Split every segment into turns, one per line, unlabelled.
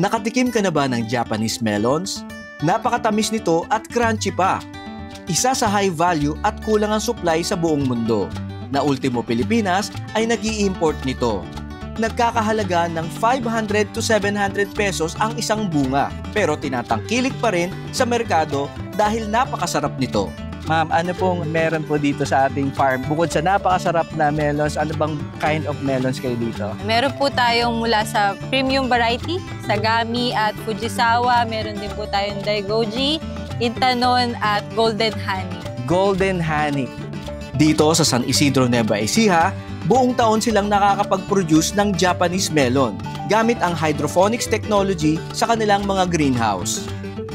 Nakatikim ka na ba ng Japanese melons? Napakatamis nito at crunchy pa. Isa sa high value at kulang ang supply sa buong mundo, na ultimo Pilipinas ay nag-i-import nito. Nagkakahalaga ng 500 to 700 pesos ang isang bunga, pero tinatangkilik pa rin sa merkado dahil napakasarap nito.
Ma'am, ano pong meron po dito sa ating farm? Bukod sa napakasarap na melons, ano bang kind of melons kayo dito?
Meron po tayong mula sa premium variety, Sagami at Fujisawa. Meron din po tayong Daigoji, Intanon at Golden Honey.
Golden Honey.
Dito sa San Isidro, Nueva Ecija, buong taon silang nakakapag-produce ng Japanese melon gamit ang hydroponics technology sa kanilang mga greenhouse.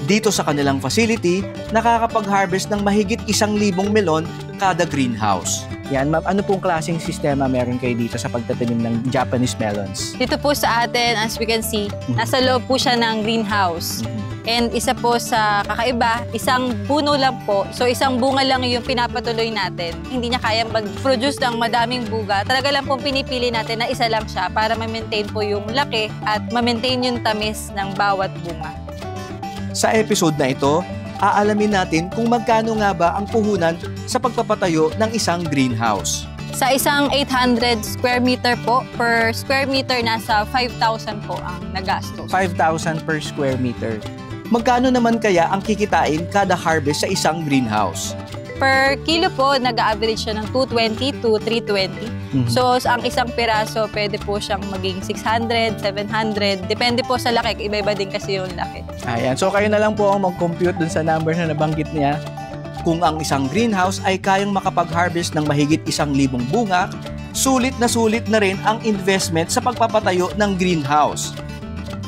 Dito sa kanilang facility, nakakapag-harvest ng mahigit 1,000 melon kada greenhouse.
Yan, ma'am, ano pong klaseng sistema meron kayo dito sa pagtatanim ng Japanese melons?
Dito po sa atin, as we can see, nasa loob po siya ng greenhouse. And isa po sa kakaiba, isang puno lang po. So isang bunga lang yung pinapatuloy natin. Hindi niya kayang mag-produce ng madaming bunga. Talaga lang pong pinipili natin na isa lang siya para ma-maintain po yung laki at ma-maintain yung tamis ng bawat bunga.
Sa episode na ito, aalamin natin kung magkano nga ba ang puhunan sa pagpapatayo ng isang greenhouse.
Sa isang 800 square meter po, per square meter nasa 5,000 po ang nagastos.
5,000 per square meter.
Magkano naman kaya ang kikitain kada harvest sa isang greenhouse?
Per kilo po, nag-average siya ng 220 to 320. So, ang isang piraso, pwede po siyang maging 600, 700. Depende po sa laki. Iba-iba din kasi yung laki.
Ayan. So, kayo na lang po ang mag-compute dun sa numbers na nabanggit niya.
Kung ang isang greenhouse ay kayang makapag-harvest ng mahigit 1,000 bunga, sulit na rin ang investment sa pagpapatayo ng greenhouse.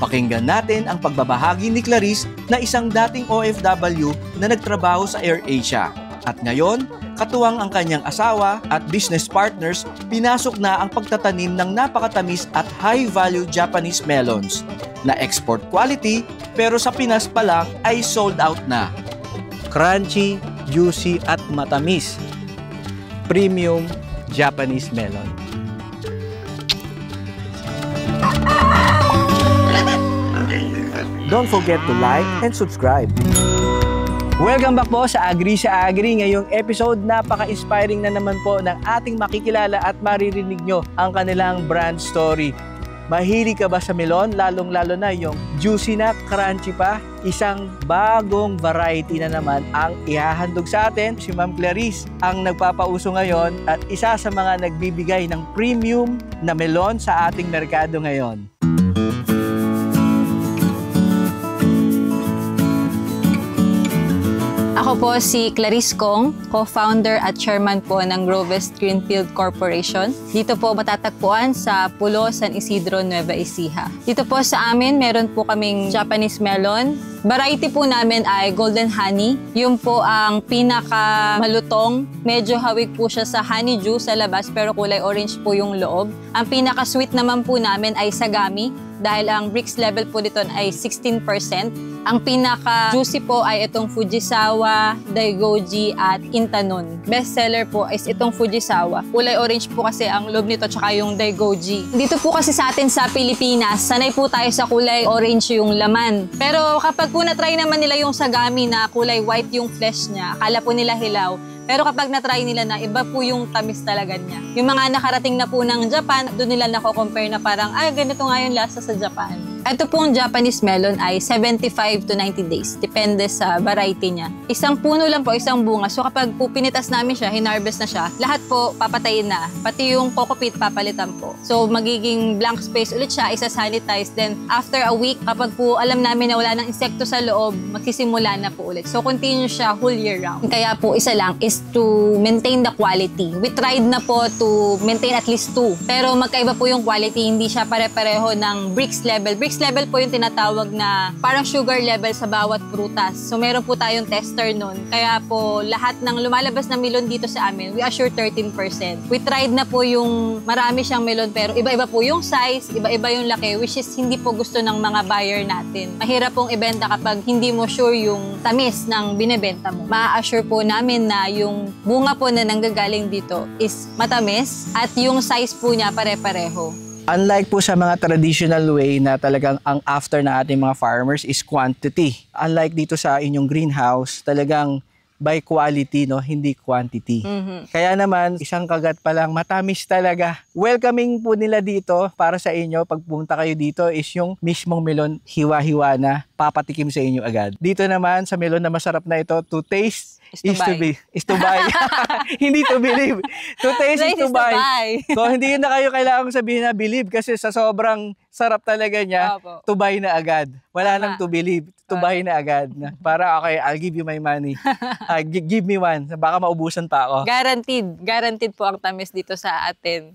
Pakinggan natin ang pagbabahagi ni Clarice na isang dating OFW na nagtrabaho sa AirAsia. At ngayon, katuwang ang kanyang asawa at business partners, pinasok na ang pagtatanim ng napakatamis at high-value Japanese melons na export quality pero sa Pinas pa lang ay sold out na.
Crunchy, juicy at matamis. Premium Japanese melon.
Don't forget to like and subscribe.
Welcome back po sa Agri sa Agri. Ngayong episode, napaka-inspiring na naman po ng ating makikilala at maririnig nyo ang kanilang brand story. Mahilig ka ba sa melon? Lalong-lalo na yung juicy na, crunchy pa. Isang bagong variety na naman ang ihahandog sa atin. Si Ma'am Clarice ang nagpapauso ngayon at isa sa mga nagbibigay ng premium na melon sa ating merkado ngayon.
Ako po si Clarice Kong, co-founder at chairman po ng Grovest Greenfield Corporation. Dito po matatagpuan sa Pulo, San Isidro, Nueva Ecija. Dito po sa amin, meron po kaming Japanese melon. Variety po namin ay Golden Honey. Yun po ang pinaka-malutong. Medyo hawig po siya sa honey juice sa labas pero kulay orange po yung loob. Ang pinaka-sweet naman po namin ay Sagami dahil ang Brix level po dito ay 16%. Ang pinaka-juicy po ay itong Fujisawa, Daigoji at Intanon. Best seller po is itong Fujisawa. Kulay orange po kasi ang loob nito tsaka yung Daigoji. Dito po kasi sa atin sa Pilipinas, sanay po tayo sa kulay orange yung laman. Pero kapag po na-try naman nila yung Sagami na kulay white yung flesh niya, akala po nila hilaw. Pero kapag na-try nila na, iba po yung tamis talaga niya. Yung mga nakarating na po ng Japan, doon nila nako-compare na parang, ay, ganito nga yung lasa sa Japan. Ito pong Japanese melon ay 75 to 90 days. Depende sa variety niya. Isang puno lang po, isang bunga. So kapag po pinitas namin siya, hinarvest na siya, lahat po papatayin na. Pati yung coco peat papalitan po. So magiging blank space ulit siya, isa-sanitize. Then after a week, kapag po alam namin na wala ng insekto sa loob, magsisimula na po ulit. So continue siya whole year round. Kaya po isa lang is to maintain the quality. We tried na po to maintain at least 2. Pero magkaiba po yung quality, hindi siya pare-pareho ng Brix level. Brix level po yung tinatawag na parang sugar level sa bawat prutas. So meron po tayong tester nun. Kaya po lahat ng lumalabas na melon dito sa amin, we assure 13%. We tried na po yung marami siyang melon pero iba-iba po yung size, iba-iba yung laki, which is hindi po gusto ng mga buyer natin. Mahirap pong ibenta kapag hindi mo sure yung tamis ng binebenta mo. Ma-assure po namin na yung bunga po na nanggagaling dito is matamis at yung size po niya pare-pareho.
Unlike po sa mga traditional way na talagang ang after ng ating mga farmers is quantity. Unlike dito sa inyong greenhouse, talagang by quality, no, hindi quantity. Kaya naman, isang kagat pa lang, matamis talaga. Welcoming po nila dito para sa inyo, pag pumunta kayo dito, is yung mismong melon, hiwa-hiwa na, papatikim sa inyo agad. Dito naman, sa melon na masarap na ito, to taste is to buy. Hindi to believe. To taste is to buy. So, hindi na kayo kailangan sabihin na believe kasi sa sobrang sarap talaga niya, to buy na agad. Wala nang to believe. To buy na agad. Para, okay, I'll give you my money. Give me one. Baka maubusan pa ako.
Guaranteed. Guaranteed po ang tamis dito sa atin.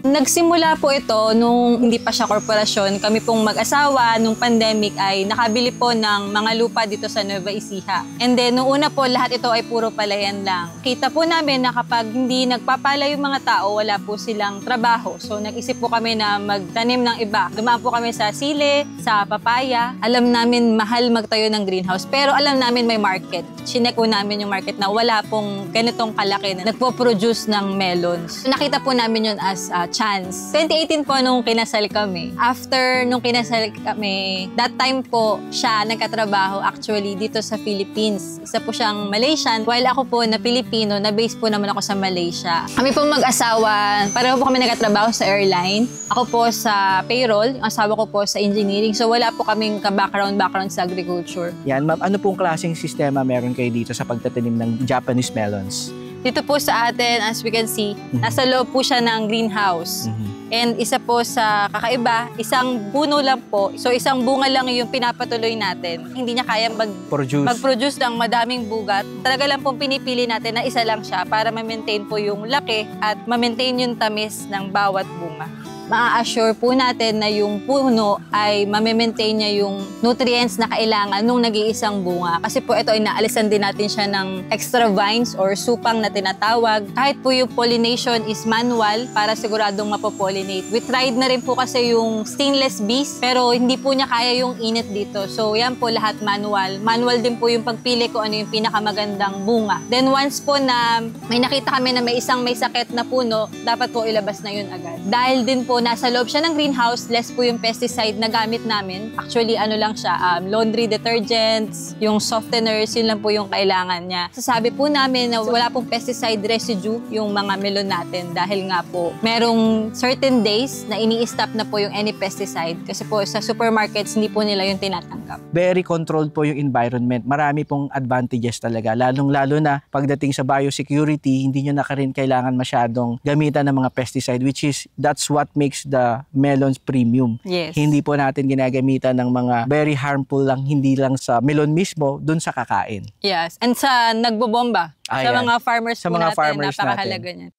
Nagsimula po ito nung hindi pa siya korporasyon. Kami pong mag-asawa nung pandemic ay nakabili po ng mga lupa dito sa Nueva Ecija. And then, nung una po, lahat ito ay puro palayan lang. Kita po namin na kapag hindi nagpapala yung mga tao, wala po silang trabaho. So, nag-isip po kami na magtanim ng iba. Dumaan po kami sa sile, sa papaya. Alam namin mahal magtayo ng greenhouse, pero alam namin may market. Chinek po namin yung market na wala pong ganitong kalaki na nagpo-produce ng melons. So, nakita po namin yun as chance. 2018 po nung kinasal kami. After nung kinasal kami, that time po siya nagkatrabaho actually dito sa Philippines. Isa po siyang Malaysian, while ako po na Pilipino, na-base po naman ako sa Malaysia. Kami po mag-asawa, pareho po kami nagkatrabaho sa airline. Ako po sa payroll, yung asawa ko po sa engineering. So wala po kaming background sa agriculture.
Yan, ma'am, ano pong klaseng sistema meron kayo dito sa pagtatanim ng Japanese melons?
Dito po sa atin, as we can see, nasa loob po siya ng greenhouse. And isa po sa kakaiba, isang puno lang po. So isang bunga lang yung pinapatuloy natin. Hindi niya kaya mag-produce ng madaming bugat. Talaga lang pong pinipili natin na isa lang siya para ma-maintain po yung laki at ma-maintain yung tamis ng bawat bunga. Ma-assure po natin na yung puno ay ma-maintain niya yung nutrients na kailangan nung nag-iisang bunga. Kasi po ito, inaalisan din natin siya ng extra vines or supang na tinatawag. Kahit po yung pollination is manual para siguradong mapopollinate. We tried na rin po kasi yung stainless bees, pero hindi po niya kaya yung init dito. So yan po lahat manual. Manual din po yung pagpili kung ano yung pinakamagandang bunga. Then once po na may nakita kami na may isang may sakit na puno, dapat po ilabas na yun agad. Dahil din po nasa loob siya ng greenhouse, less po yung pesticide na gamit namin. Actually, ano lang siya, laundry detergents, yung softeners, yun lang po yung kailangan niya. Sasabi po namin na wala pong pesticide residue yung mga melon natin dahil nga po merong certain days na ini-stop na po yung any pesticide kasi po sa supermarkets hindi po nila yung tinatanggap.
Very controlled po yung environment. Marami pong advantages talaga. Lalong-lalo na pagdating sa biosecurity, hindi nyo na rin kailangan masyadong gamitan ng mga pesticide, which is, that's what makes the melons premium.
Yes.
Hindi po natin ginagamitan ng mga very harmful lang, hindi lang sa melon mismo, dun sa kakain.
Yes. And sa nagbobomba, sa mga farmers
sa
po
mga
natin,
farmers
napakahalaga niyan.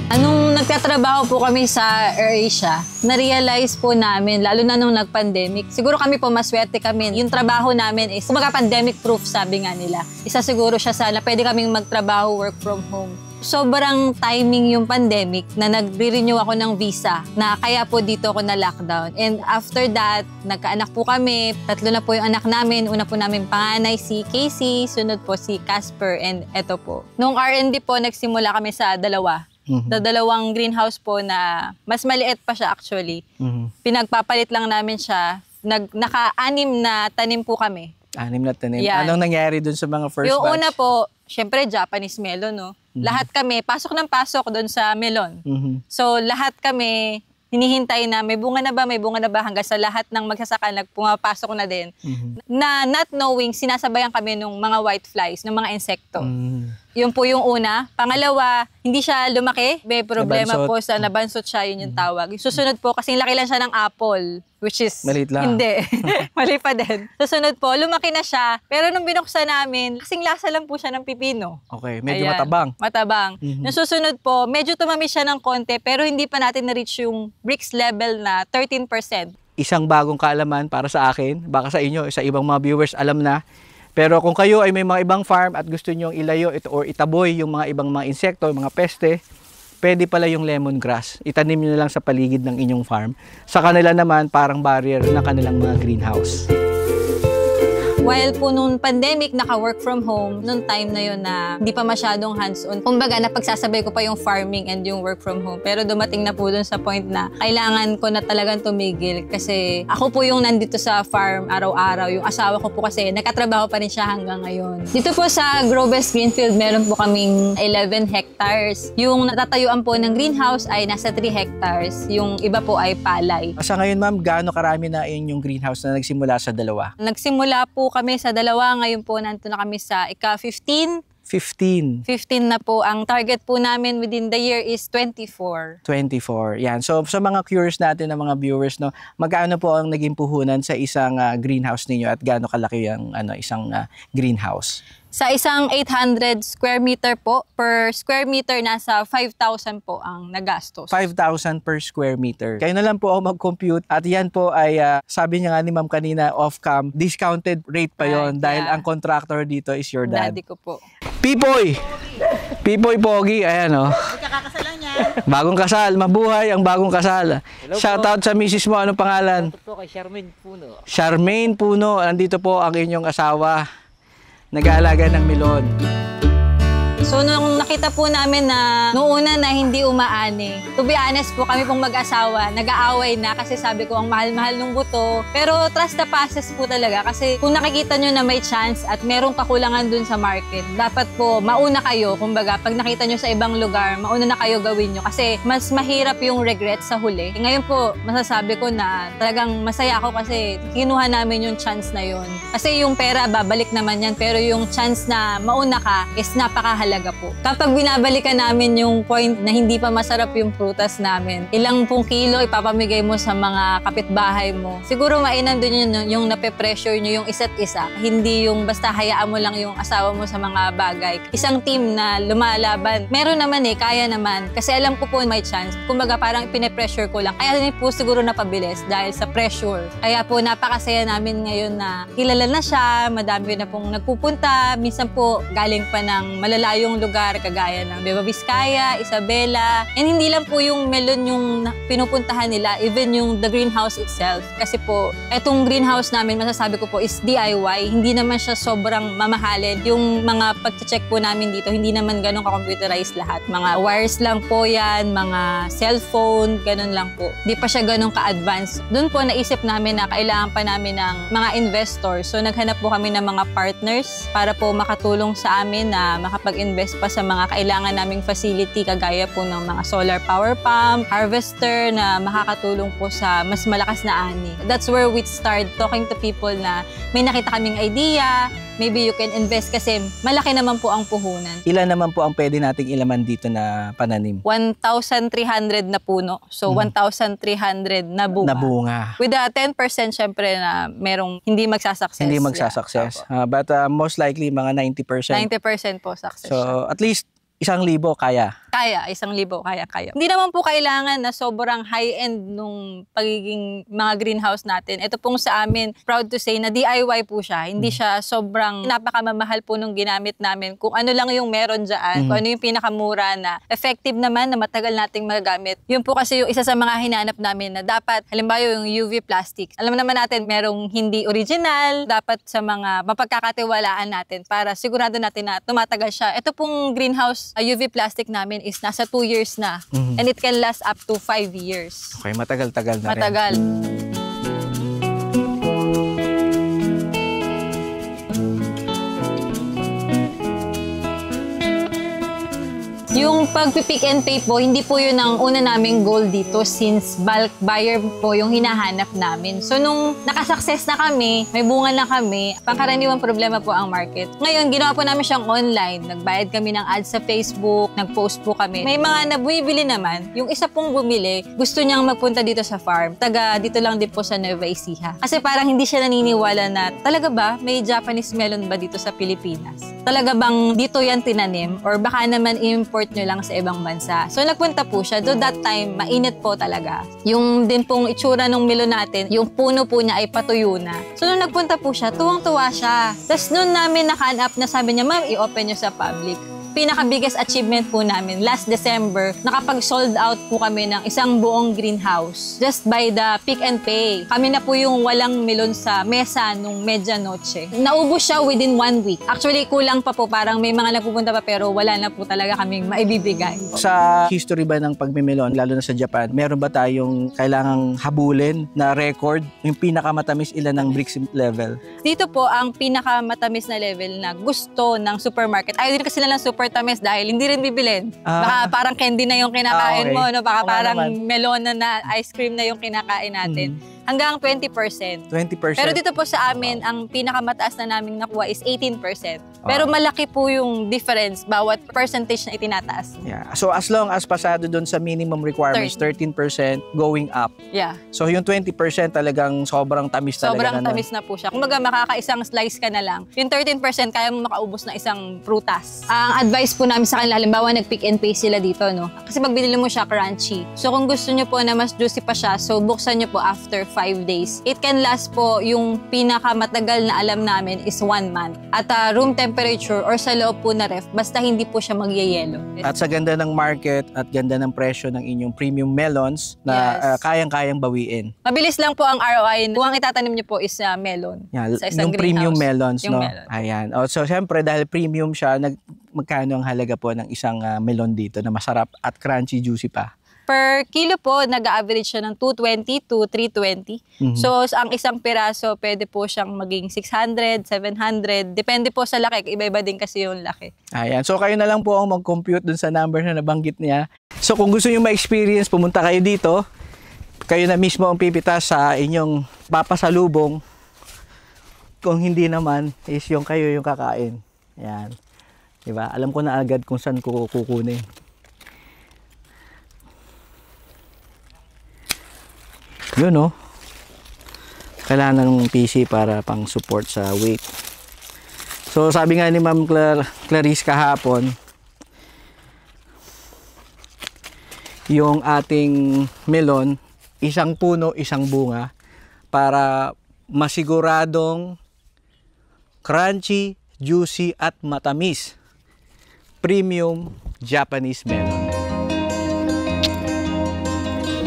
Anong nagtatrabaho po kami sa AirAsia, na-realize po namin, lalo na nung nag-pandemic, siguro kami po maswerte kami. Yung trabaho namin is, kumaga pandemic proof, sabi nga nila. Isa siguro siya sa na pwede kaming magtrabaho, work from home. Sobrang timing yung pandemic na nagre-renew ako ng visa na kaya po dito ako na-lockdown. And after that, nagkaanak po kami. 3 na po yung anak namin. Una po namin panganay si Casey, sunod po si Casper, and eto po. Nung R&D po, nagsimula kami sa 2. Dalawang greenhouse po na mas maliit pa siya actually. Pinagpapalit lang namin siya. Naka-6 na tanim po kami.
6 na tanim.
Yan.
Anong nangyari dun sa mga first
Yung
batch?
una po, syempre Japanese melon, no? Lahat kami, pasok ng pasok doon sa melon. So lahat kami, hinihintay na may bunga na ba hanggang sa lahat ng magsasaka pumapasok na din. Na not knowing, sinasabayan kami ng mga white flies, ng mga insekto. Yun po yung una. Pangalawa, hindi siya lumaki. May problema po sa nabansot siya, yun yung tawag. Susunod po, kasing laki lang siya ng apple, which is...
Maliit lang.
Hindi. Mali pa din. Susunod po, lumaki na siya. Pero nung binuksan namin, kasing lasa lang po siya ng pipino.
Okay, medyo
Ayan,
matabang.
Matabang. Nung susunod po, medyo tumamis siya ng konti, pero hindi pa natin na-reach yung Brix level na 13%.
Isang bagong kaalaman para sa akin, baka sa inyo, sa ibang mga viewers alam na. Pero kung kayo ay may mga ibang farm at gusto nyo ilayo ito or itaboy yung mga ibang mga insekto, mga peste, pwede pala yung lemongrass. Itanim nyo na lang sa paligid ng inyong farm. Sa kanila naman, parang barrier ng kanilang mga greenhouse.
While po nung pandemic, naka-work from home, nung time na yun na hindi pa masyadong hands-on. Kumbaga, napagsasabay ko pa yung farming and yung work from home. Pero dumating na po dun sa point na kailangan ko na talagang tumigil kasi ako po yung nandito sa farm araw-araw. Yung asawa ko po kasi nakatrabaho pa rin siya hanggang ngayon. Dito po sa Growbest Greenfield, meron po kaming 11 hectares. Yung natatayuan po ng greenhouse ay nasa 3 hectares. Yung iba po ay palay.
Sa ngayon ma'am, gaano karami na yung greenhouse na nagsimula sa dalawa?
Nagsimula po kami sa dalawa. Ngayon po nandito na kami sa ika-15.
15.
15 na po. Ang target po namin within the year is 24.
24. Yan. So sa mga curious natin ng mga viewers, no, magkano po ang naging puhunan sa isang greenhouse ninyo at gaano kalaki ang isang greenhouse?
Sa isang 800 square meter po, per square meter nasa 5,000 po ang nagastos.
5,000 per square meter. Kayo na lang po ako mag-compute at yan po ay sabi niya nga ni ma'am kanina off-cam, discounted rate pa yon dahil ang contractor dito is your dad.
Daddy ko po.
Pipoy! Pipoy Pogi, ayan o.
Magkakakasal lang yan.
Bagong kasal, mabuhay ang bagong kasal. Shoutout sa misis mo, anong pangalan?
Ito po kay Charmaine Puno.
Charmaine Puno, nandito po ang inyong asawa. Nag-aalaga ng melon.
So nung nakita po namin na noong una na hindi umaani, to be honest po kami pong mag-asawa, nag-aaway na kasi sabi ko ang mahal-mahal ng buto. Pero trust the process po talaga kasi kung nakikita nyo na may chance at merong kakulangan dun sa market, dapat po mauna kayo. Kumbaga pag nakita nyo sa ibang lugar, mauna na kayo gawin nyo kasi mas mahirap yung regret sa huli. Ngayon po masasabi ko na talagang masaya ako kasi kinuha namin yung chance na yun. Kasi yung pera babalik naman yan pero yung chance na mauna ka is napakahalaga po. Kapag binabalikan namin yung point na hindi pa masarap yung prutas namin, ilang pong kilo ipapamigay mo sa mga kapitbahay mo. Siguro mainam din yun yung nape-pressure nyo yung isa't isa. Hindi yung basta hayaan mo lang yung asawa mo sa mga bagay. Isang team na lumalaban. Meron naman kaya naman. Kasi alam ko po may chance. Kumbaga parang pine-pressure ko lang. Kaya din po siguro napabilis dahil sa pressure. Kaya po napakasaya namin ngayon na kilala na siya, madami na pong nagpupunta. Minsan po galing pa ng malalayong lugar kagaya ng Nueva Vizcaya, Isabela. And hindi lang po yung melon yung pinupuntahan nila, even yung the greenhouse itself. Kasi po, etong greenhouse namin, masasabi ko po is DIY. Hindi naman siya sobrang mamahalin. Yung mga pag-check po namin dito, hindi naman ganun ka-computerized lahat. Mga wires lang po yan, mga cellphone, ganun lang po. Hindi pa siya ganun ka-advanced. Doon po naisip namin na kailangan pa namin ng mga investors. So naghanap po kami ng mga partners para po makatulong sa amin na makapag-invest pa sa mga kailangan naming facility kagaya po ng mga solar power pump, harvester na makakatulong po sa mas malakas na ani. That's where we start talking to people na may nakita kaming idea, maybe you can invest kasi malaki naman po ang puhunan.
Ilan naman po ang pwede nating ilaman dito na pananim?
1,300 na puno. So 1,300 na bunga.
Na bunga.
With a 10% syempre na merong hindi magsasucess.
Hindi magsasucess.
Yeah.
But most likely mga 90%.
90% po success.
So at least 1,000 kaya.
Kaya, 1,000 kaya. Hindi naman po kailangan na sobrang high-end nung pagiging mga greenhouse natin. Ito pong sa amin, proud to say na DIY po siya. Hindi siya sobrang napakamamahal po nung ginamit namin. Kung ano lang yung meron dyan, kung ano yung pinakamura na effective naman na matagal nating magagamit. Yun po kasi yung isa sa mga hinanap namin na dapat, halimbawa yung UV plastic. Alam naman natin, merong hindi original, dapat sa mga mapagkakatiwalaan natin para sigurado natin na tumatagal siya. Ito pong greenhouse UV plastic namin is nasa 2 years na. And it can last up to 5 years.
Okay, matagal-tagal na rin.
Matagal. Yung pag-pick and pay po, hindi po yun ang una naming goal dito since bulk buyer po yung hinahanap namin. So nung nakasuccess na kami, may bunga na kami, pangkaraniwang problema po ang market. Ngayon, ginawa po namin siyang online. Nagbayad kami ng ads sa Facebook, nag-post po kami. May mga nabumibili naman. Yung isa pong bumili, gusto niyang magpunta dito sa farm. Taga dito lang din po sa Nueva Ecija. Kasi parang hindi siya naniniwala na talaga ba may Japanese melon ba dito sa Pilipinas? Talaga bang dito yan tinanim? Or baka naman import nyo lang sa ibang bansa. So nagpunta po siya. Do that time, mainit po talaga. Yung din pong itsura ng melon natin, yung puno po niya ay patuyo na. So nung nagpunta po siya, tuwang-tuwa siya. Tapos noon namin naka-up na sabi niya, ma'am, i-open nyo sa public. pinaka-biggest achievement po namin, last December, nakapag-sold out po kami ng isang buong greenhouse just by the pick and pay. Kami na po yung walang melon sa mesa nung medianoche. Naubos siya within 1 week. Actually, kulang pa po. Parang may mga nagpupunta pa pero wala na po talaga kaming maibibigay.
Sa history ba ng pagmemelon, lalo na sa Japan, meron ba tayong kailangang habulin na record? Yung pinakamatamis ilan ng bricks level?
Dito po ang pinakamatamis na level na gusto ng supermarket. Ayaw din kasi nilang super tamis dahil hindi rin bibilin. Baka parang candy na yung kinakain mo, no? Baka parang melon na ice cream na yung kinakain natin. Hanggang 20%.
20%?
Pero dito po sa amin, ang pinakamataas na naming nakuha is 18%. Pero malaki po yung difference bawat percentage na itinataas.
Yeah. So as long as pasado dun sa minimum requirements, 13% going up.
Yeah.
So yung 20% talagang sobrang tamis talaga.
Sobrang tamis na po siya. Kung makakaisang slice ka na lang, yung 13% kaya mo makaubos na isang prutas. Ang advice po namin sa kanila, halimbawa nag-pick and pay sila dito, no? Kasi pag binili mo siya crunchy. So kung gusto nyo po na mas juicy pa siya, so buksan nyo po after 5 days. It can last po, yung pinakamatagal na alam namin is 1 month. At room temperature or sa loob po na ref, basta hindi po siya magyayelo.
At sa ganda ng market at ganda ng presyo ng inyong premium melons na kayang-kayang bawiin.
Mabilis lang po ang ROI. Kung ang itatanim niyo po is melon.
Yeah,
sa isang
yung premium
greenhouse.
melons,
yung
no?
melon.
Ayan. So, syempre, dahil premium siya, magkano ang halaga po ng isang melon dito na masarap at crunchy, juicy pa?
Per kilo po, nag-average siya ng 220 to 320. So, ang isang piraso, pwede po siyang maging 600, 700. Depende po sa laki. Iba-iba din kasi yung laki.
Ayan. So, kayo na lang po ang mag-compute dun sa number na nabanggit niya. So, kung gusto nyo ma-experience, pumunta kayo dito. Kayo na mismo ang pipitas sa inyong papasalubong. Kung hindi naman, is yung kayo yung kakain. Ayan. Diba? Alam ko na agad kung saan ko kukunin. Yun, no? Kailangan ng PC para pang support sa weight. So, sabi nga ni Ma'am Clarice kahapon, yung ating melon, isang puno, isang bunga, para masiguradong crunchy, juicy, at matamis. Premium Japanese melon.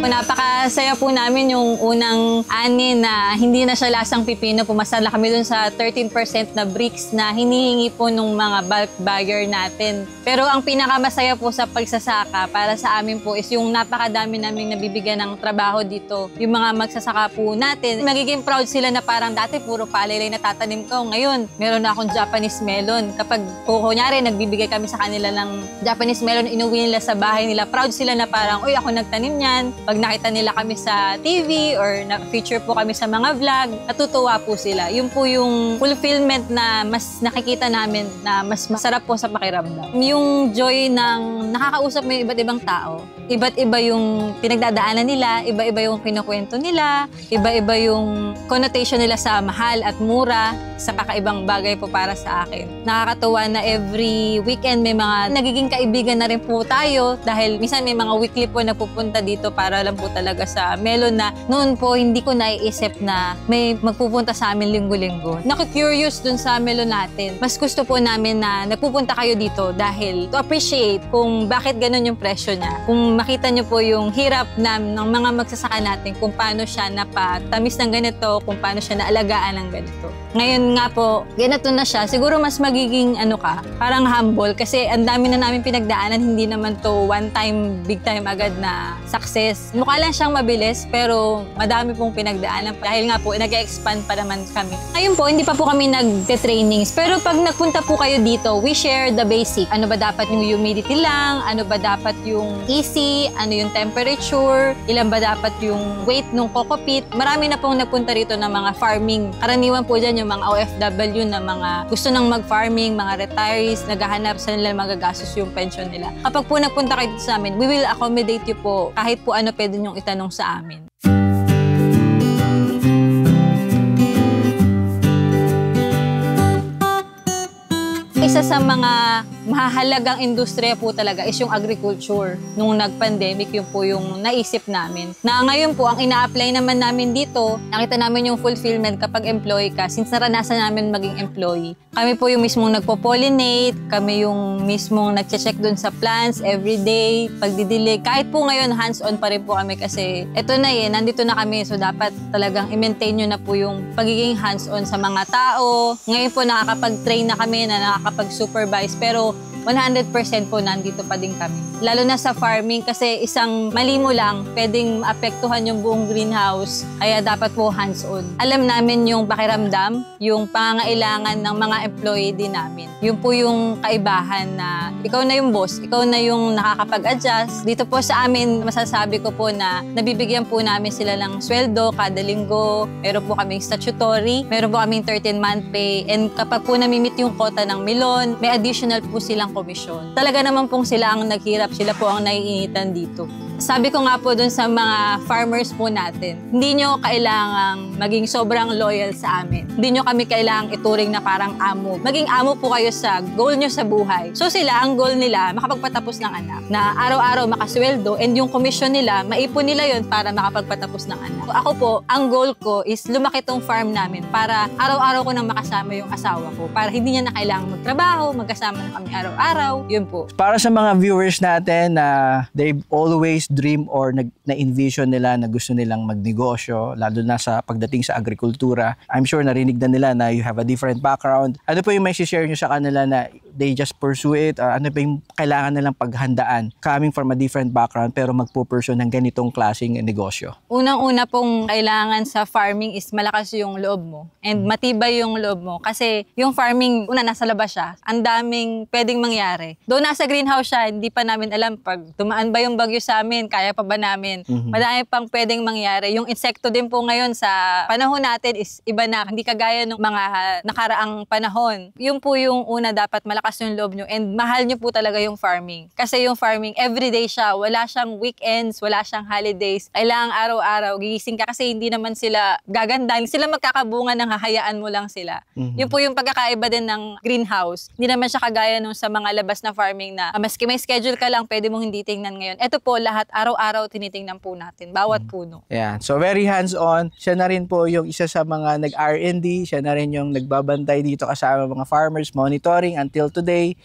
Napakasaya po namin yung unang ani na hindi na siya lasang pipino. Pumasa na kami dun sa 13% na bricks na hinihingi po nung mga bulk bagger natin. Pero ang pinakamasaya po sa pagsasaka para sa amin po is yung napakadami naming nabibigyan ng trabaho dito. Yung mga magsasaka po natin, magiging proud sila na parang dati puro palay na tatanim ko. Ngayon, meron na akong Japanese melon. Kapag kunyari, nagbibigay kami sa kanila ng Japanese melon, inuwi nila sa bahay nila, proud sila na parang, uy, ako nagtanim yan. Pag nakita nila kami sa TV or na-feature po kami sa mga vlog, natutuwa po sila. Yun po yung fulfillment na mas nakikita namin na mas masarap po sa pakiramdam. Yung joy ng nakakausap mo yung iba't ibang tao. Iba't iba yung pinagdadaanan nila, iba-iba yung kinukwento nila, iba-iba yung connotation nila sa mahal at mura, sa kakaibang bagay po para sa akin. Nakakatuwa na every weekend may mga nagiging kaibigan na rin po tayo dahil minsan may mga weekly po nagpupunta dito para lang po talaga sa melon na noon po hindi ko naiisip na may magpupunta sa amin linggo-linggo. Naku-curious dun sa melon natin. Mas gusto po namin na nagpupunta kayo dito dahil to appreciate kung bakit ganun yung presyo niya. Kung makita nyo po yung hirap ng mga magsasaka natin kung paano siya napatamis ng ganito, kung paano siya naalagaan ng ganito. Ngayon nga po, ganito na siya. Siguro mas magiging parang humble kasi ang dami na namin pinagdaanan, hindi naman to one time, big time agad na success. Mukha lang siyang mabilis pero madami pong pinagdaanan dahil nga po nag-expand pa naman kami. Ngayon po, hindi pa po kami nagte-trainings pero pag nagpunta po kayo dito, we share the basic. Ano ba dapat yung humidity lang? Ano ba dapat yung easy? Ano yung temperature? Ilan ba dapat yung weight ng coco peat? Marami na pong nagpunta rito ng mga farming. Karaniwan po dyan yung mga OFW na mga gusto nang mag-farming, mga retirees, naghahanap sa nila magagastos yung pension nila. Kapag po nagpunta kayo dito sa amin, we will accommodate you po kahit po ano pwede nyong itanong sa amin. Isa isa sa mga mahahalagang industriya po talaga is yung agriculture. Nung nag-pandemic, yun po yung naisip namin. Na ngayon po, ang ina-apply naman namin dito, nakita namin yung fulfillment kapag employee ka. Since naranasan namin maging employee, kami po yung mismong nagpo-pollinate, kami yung mismong nag-check dun sa plants everyday, pagdidilig. Kahit po ngayon, hands-on pa rin po kami kasi eto na nandito na kami. So dapat talagang i-maintain nyo na po yung pagiging hands-on sa mga tao. Ngayon po nakakapag-train na kami, na nakakapag-supervise, pero 100% po nandito pa din kami. Lalo na sa farming kasi isang mali mo lang, pwedeng maapektuhan yung buong greenhouse. Kaya dapat po hands-on. Alam namin yung pakiramdam, yung pangangailangan ng mga employee din namin. Yun po yung kaibahan na ikaw na yung boss, ikaw na yung nakakapag-adjust. Dito po sa amin, masasabi ko po na nabibigyan po namin sila ng sweldo kada linggo. Meron po kaming statutory, meron po kaming 13-month pay. And kapag po namimit yung quota ng melon, may additional po silang komisyon. Talaga naman pong sila ang naghirap, sila po ang naiinitan dito. Sabi ko nga po dun sa mga farmers po natin, hindi nyo kailangang maging sobrang loyal sa amin. Hindi nyo kami kailangang ituring na parang amo. Maging amo po kayo sa goal nyo sa buhay. So sila, ang goal nila, makapagpatapos ng anak. Na araw-araw makasweldo and yung komisyon nila, maipon nila yon para makapagpatapos ng anak. So ako po, ang goal ko is lumaki tong farm namin para araw-araw ko nang makasama yung asawa ko. Para hindi niya na kailangang magtrabaho, magkasama na kami araw-araw. Yun po.
Para sa mga viewers natin na they've always dream or na-envision nila na gusto nilang magnegosyo, lalo na sa pagdating sa agrikultura. I'm sure narinig na nila na you have a different background. Ano po yung may share nyo sa kanila na they just pursue it? Ano pa yung kailangan nilang paghandaan coming from a different background pero magpo-pursue ng ganitong klaseng negosyo?
Unang-una pong kailangan sa farming is malakas yung loob mo and matibay yung loob mo. Kasi yung farming, una nasa labas siya, ang daming pwedeng mangyari. Doon nasa greenhouse siya, hindi pa namin alam pag dumaan ba yung bagyo sa amin, kaya pa ba namin. Madami pang pwedeng mangyari. Yung insekto din po ngayon sa panahon natin is iba na, hindi kagaya ng mga nakaraang panahon. Yung po yung una, dapat malakas yung loob nyo and mahal nyo po talaga yung farming. Kasi yung farming, everyday siya. Wala siyang weekends, wala siyang holidays. Kailangang araw-araw, gigising ka kasi hindi naman sila gaganda. Hindi sila magkakabunga ng hahayaan mo lang sila. Yun po yung pagkakaiba din ng greenhouse. Hindi naman siya kagaya nung sa mga labas na farming na maski may schedule ka lang, pwede mong hindi tingnan ngayon. Ito po, lahat araw-araw tinitingnan po natin, bawat puno.
Yeah. So very hands-on. Siya na rin po yung isa sa mga nag-R&D. Siya na rin yung nagbabantay dito kasama mga farmers, monitoring until today.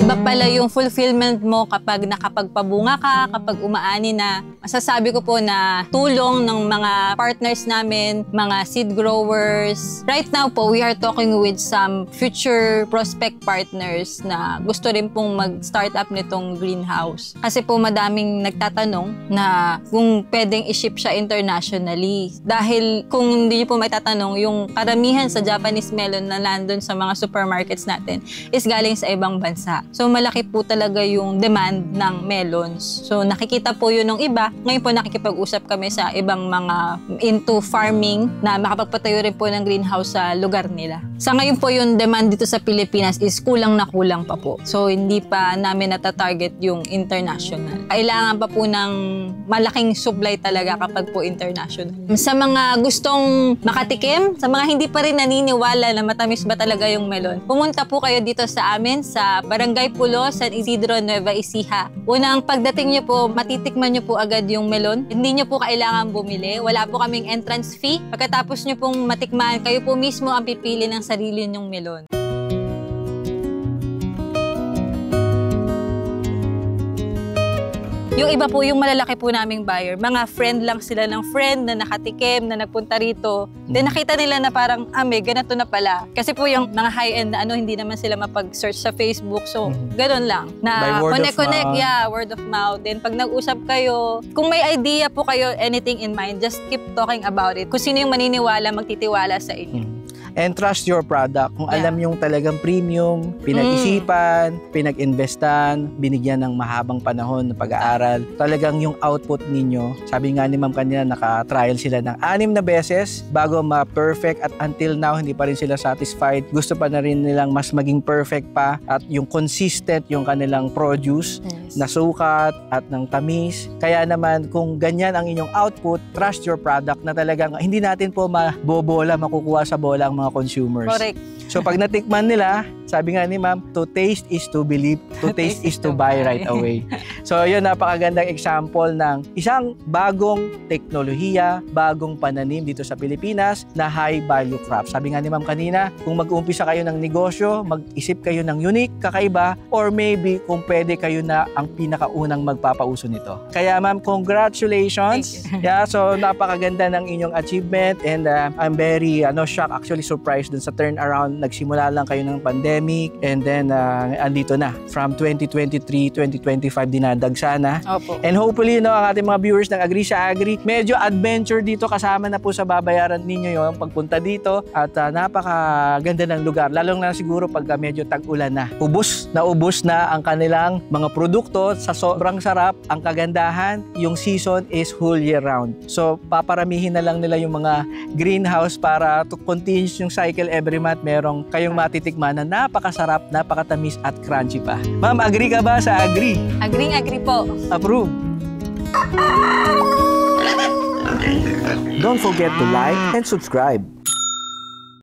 Iba pala yung fulfillment mo kapag nakapagpabunga ka, kapag umaani na. Masasabi ko po na tulong ng mga partners namin, mga seed growers. Right now po, we are talking with some future prospect partners na gusto rin pong mag-start up nitong greenhouse. Kasi po madaming nagtatanong na kung pwedeng i-ship siya internationally. Dahil kung hindi niyo po may tatanong, yung karamihan sa Japanese melon na nandun sa mga supermarkets natin is galing sa ibang bansa. So, malaki po talaga yung demand ng melons. So, nakikita po yun ng iba. Ngayon po, nakikipag-usap kami sa ibang mga into farming na makapagpatayo rin po ng greenhouse sa lugar nila. Sa ngayon po, yung demand dito sa Pilipinas is kulang na kulang pa po. So, hindi pa namin natatarget yung international. Kailangan pa po ng malaking supply talaga kapag po international. Sa mga gustong makatikim, sa mga hindi pa rin naniniwala na matamis ba talaga yung melon, pumunta po kayo dito sa amin sa Barangay Pulo, San Isidro, Nueva Ecija. Unang pagdating nyo po, matitikman nyo po agad yung melon. Hindi nyo po kailangan bumili. Wala po kaming entrance fee. Pagkatapos nyo pong matikman, kayo po mismo ang pipili ng sarili nyong melon. Yung iba po, yung malalaki po naming buyer, mga friend lang sila ng friend na nakatikim, na nagpunta rito. Then nakita nila na parang, may ganito na pala. Kasi po yung mga high-end na hindi naman sila mapag-search sa Facebook. So, ganun lang. Na connect, yeah, word of mouth. Then pag nag-usap kayo, kung may idea po kayo, anything in mind, just keep talking about it. Kung sino yung maniniwala, magtitiwala sa inyo.
and trust your product. Kung alam yung talagang premium, pinag-isipan, pinag-investan, binigyan ng mahabang panahon ng pag-aaral, talagang yung output ninyo, sabi nga ni ma'am kanina, naka-trial sila ng 6 na beses bago ma-perfect at until now, hindi pa rin sila satisfied. Gusto pa na rin nilang mas maging perfect pa at yung consistent yung kanilang produce na sukat at ng tamis. Kaya naman, kung ganyan ang inyong output, trust your product na talagang hindi natin po makukuha sa bola ang mga consumers.
Correct.
So pag natikman nila, sabi nga ni ma'am, to taste is to believe, to taste is to buy right away. So yun, napakagandang example ng isang bagong teknolohiya, bagong pananim dito sa Pilipinas na high value crop. Sabi nga ni ma'am kanina, kung mag-uumpisa kayo ng negosyo, mag-isip kayo ng unique, kakaiba, or maybe kung pwede kayo na ang pinakaunang magpapauso nito. Kaya ma'am, congratulations. Yeah, so napakaganda ng inyong achievement and I'm very shocked, actually surprised dun sa turnaround. Nagsimula lang kayo ng pandemic and then andito na. From 2023, 2025 dinadagsa na.
Opo.
And hopefully, ang ating mga viewers ng Agri sa Agri, medyo adventure dito, kasama na po sa babayaran ninyo yung pagpunta dito at napakaganda ng lugar. Lalong na siguro pag medyo tag-ulan na. Ubus na ang kanilang mga produkto sa sobrang sarap. Ang kagandahan, yung season is whole year round. So, paparamihin na lang nila yung mga greenhouse para to continue yung cycle every month. Merong kayong matitikman na napakasarap, napakatamis at crunchy pa. Ma'am, agree ka ba sa Agri?
Agree po.
Approve. Don't forget to like and subscribe.